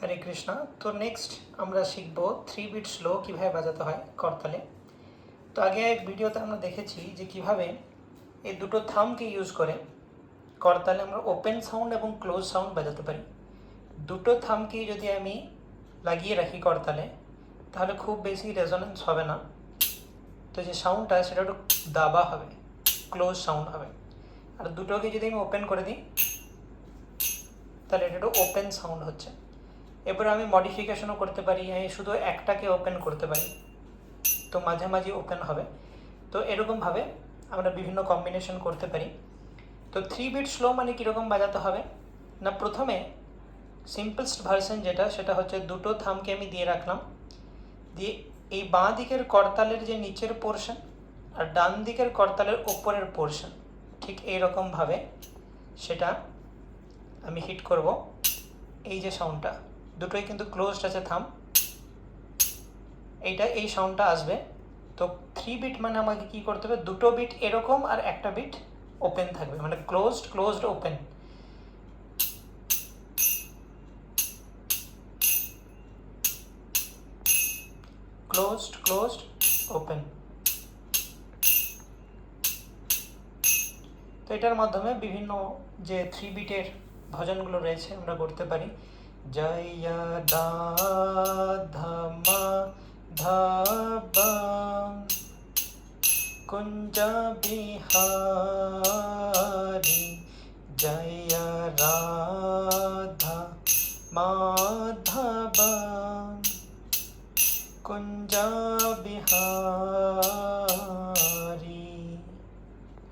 হরে কৃষ্ণ। তো নেক্সট আমরা শিখব 3 বিট স্লো কীভাবে বাজাতে হয় করতালে। তো আগে এক ভিডিওতে আমরা দেখেছি যে কিভাবে এই দুটো থামকে ইউজ করে করতালে আমরা ওপেন সাউন্ড এবং ক্লোজ সাউন্ড বাজাতে পারি। দুটো থামকেই যদি আমি লাগিয়ে রাখি করতালে তাহলে খুব বেশি রেজোনেন্স হবে না, তো যে সাউন্ডটা সেটা একটু দাবা হবে, ক্লোজ সাউন্ড হবে। আর দুটোকে যদি আমি ওপেন করে দিই তাহলে এটা একটু ওপেন সাউন্ড হচ্ছে। এরপরে আমি মডিফিকেশনও করতে পারি, আমি শুধু একটাকে ওপেন করতে পারি, তো মাঝে মাঝে ওপেন হবে। তো এরকমভাবে আমরা বিভিন্ন কম্বিনেশন করতে পারি। তো 3 বিট স্লো মানে কীরকম বাজাতে হবে না, প্রথমে সিম্পলস্ট ভার্সন যেটা সেটা হচ্ছে দুটো থামকে আমি দিয়ে রাখলাম, দিয়ে এই বাঁ দিকের করতালের যে নিচের পোর্শন আর ডান দিকের করতালের ওপরের পোর্শন ঠিক এইরকমভাবে সেটা আমি হিট করব। এই যে সাউন্ডটা দুটোই কিন্তু ক্লোজড আছে থাম, এই সাউন্ডটা আসবে। তো 3 বিট মানে আমাকে কী করতে হবে, দুটো বিট এরকম আর একটা বিট ওপেন থাকবে, মানে ক্লোজড ওপেন। Closed open. তো এটার মাধ্যমে বিভিন্ন যে 3 বিটের ভজনগুলো রয়েছে আমরা করতে পারি। জয় দা ধামা ধাবা কুঞ্জ বিহার